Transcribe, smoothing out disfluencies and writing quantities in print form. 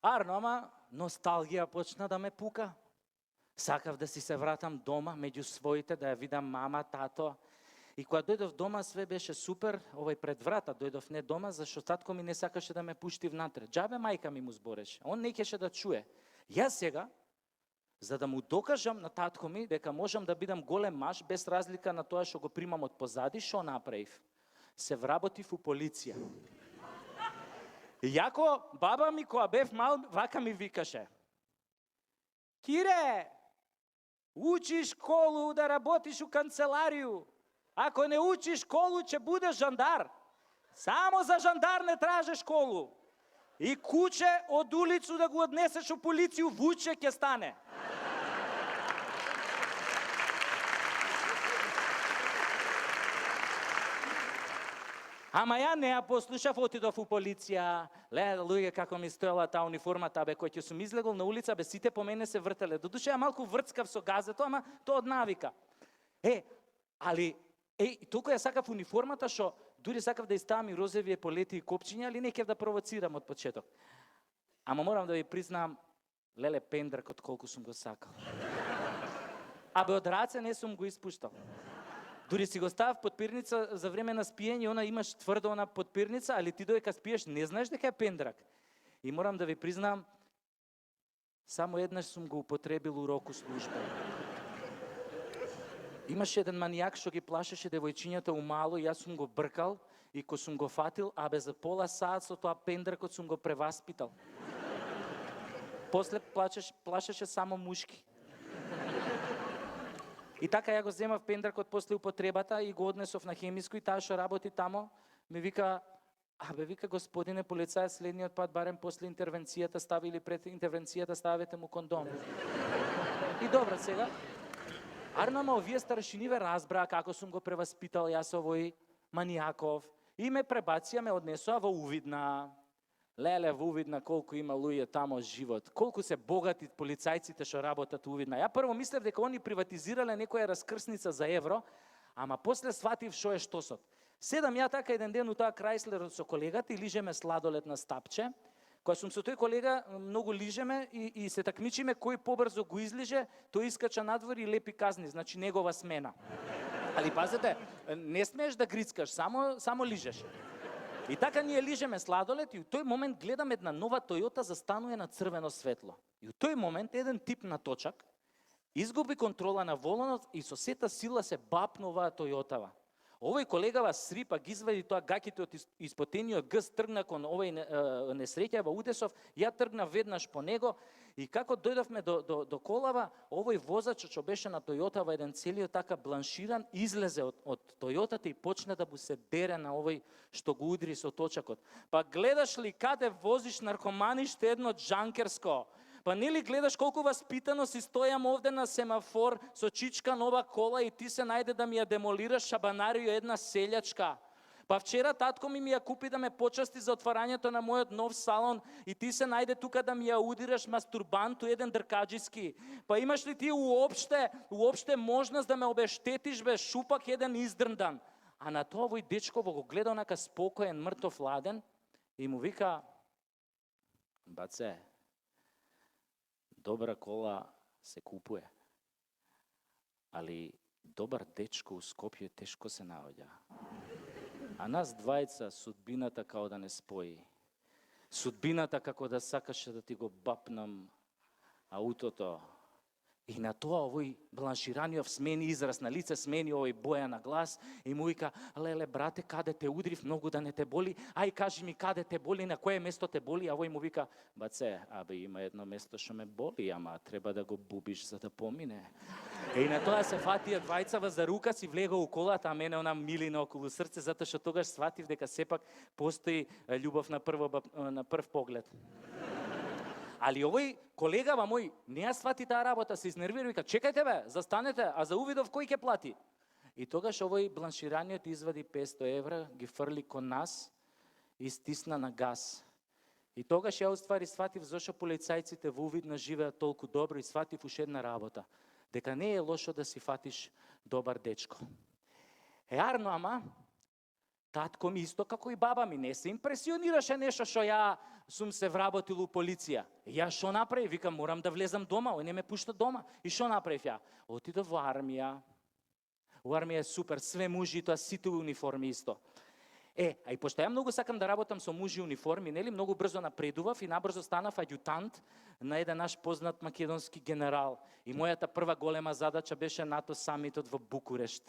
Арно, ама носталгија почна да ме пука. Сакав да си се вратам дома, меѓу своите, да ја видам мама, тато. И кога дојдов дома, све беше супер, пред врата дојдов, не дома, зашто татко ми не сакаше да ме пушти внатре. Джабе мајка ми му збореше, он не кеше да чуе. Јас сега, за да му докажам на татко ми дека можам да бидам голем маж, без разлика на тоа што го примам од позади, што направив? Се вработив у полиција. Јако баба ми кога бев мал, вака ми викаше: Кире, учиш школу да работиш у канцеларiju. Ако не учиш школу, ќе будеш жандар. Само за жандар не траже школу. И куче од улицу да го однесеш у полицију, вуче ќе стане. Ама ја не ја послушав, отидов у полиција. Луѓе, како ми стоела таа униформата, кој ќе сум излегол на улица, сите по мене се вртеле. Додуше ја малку врцкав со газето, ама тоа од навика. Толку ја сакав униформата, што дури сакав да иставам и розови еполети и копчиња, али не кев да провоцирам од почеток. Ама морам да ви признам, пендракот колку сум го сакал. Од раце не сум го испуштал. Дури си го ставав подпирница за време на спиење, она имаш тврдо на подпирница, али ти додека спиеш не знаеш дека е пендрак. И морам да ви признам, само еднаш сум го употребил у року служба. Имаше еден манијак што ги плашеше девојчињата умало, јас сум го бркал и кога сум го фатил, за пола саат со тоа пендракот сум го преваспитал. После плашеше само мушки. И така ја го земав пендракот после употребата и го однесов на хемиско и таа што работи тамо ми вика: вика, господине полицај, следниот пат барем после интервенцијата стави или пред интервенцијата ставете му кондом. И добро сега. Арнама, овие старшиниве разбраа како сум го преваспитал јас овој манијаков и ме пребација, ме однесоа во Увидна. Во Увидна колку има луѓе тамо живот, колку се богати полицајците што работат у Увидна. Ја прво мислев дека они приватизирале некоја раскрсница за евро, ама после сватив што е штосот. Седам ја така еден ден у тоа Крајслер со колегата и лижеме сладолед на стапче. Кога сум со тој колега, многу лижеме и се такмичиме кој побрзо го излиже, тој искача надвор и лепи казни, значи негова смена. Али пазете, не смееш да грицкаш, само лижеш. И така ние лижеме сладолед и у тој момент гледам една нова Тојота застанува на црвено светло. И у тој момент еден тип на точак изгуби контрола на воланот и со сета сила се бапна оваа Тојотава. Овој колегава срипа, ги извади тоа гаките од испотениот гъс, тргна кон овој несреќава удесов, ја тргна веднаш по него и како дојдовме до колава, овој возач што беше на Тојотава, еден целиот така бланширан, излезе од Тојотата и почна да му се дере на овој што го удри со точакот. Па гледаш ли каде возиш наркоманиште едно джанкерско? Па нели гледаш колку васпитано си стојам овде на семафор со чичка нова кола и ти се најде да ми ја демолираш шабанарио една селјачка. Па вчера татко ми ја купи да ме почасти за отварањето на мојот нов салон и ти се најде тука да ми ја удираш мастурбанту еден дркаџиски. Па имаш ли ти уопште можност да ме обештетиш бе шупак еден издрндан? А на тоа овој дечко го гледа онака спокоен, мртов ладен и му вика: баце, добра кола се купуе, али добар дечко у Скопје тешко се наоѓа. А нас двајца судбината као да не спои. Судбината како да сакаше да ти го бапнам аутото. И на тоа овој бланшираниот смени израз на лице, смени овој боја на глас и му вика: леле брате, каде те удрив, многу да не те боли, ај кажи ми каде те боли, на кое место те боли? А овој му вика: баце, има едно место што ме боли, ама треба да го бубиш за да помине. И на тоа се фатија двајцава за рука, си влега у колата, а мене она милина околу срце, затоа што тогаш сватив дека сепак постои љубов на прв поглед. Али овој колегава мој не ја свати таа работа, се изнервира и вика: чекајте бе, застанете, а за Увидов кој ќе плати? И тогаш овој бланшираниот извади 500 евра, ги фрли кон нас и стисна на газ. И тогаш ја уствари сватив зашо полицајците во Увидна живеат толку добро и сватив уш една работа, дека не е лошо да си фатиш добар дечко. Арно, ама татко ми исто како и баба ми не се импресионираше нешто што ја сум се вработил у полиција. Ја шо направив? Викам, морам да влезам дома, ој не ме пушта дома. И шо направив ја? Отидов во армија. У армија е супер, све мужи, тоа сите униформи исто. А и пошто ја многу сакам да работам со мужи униформи, нели, многу брзо напредував и набрзо станав аѓутант на еден наш познат македонски генерал. И мојата прва голема задача беше НАТО самитот во Букурешт.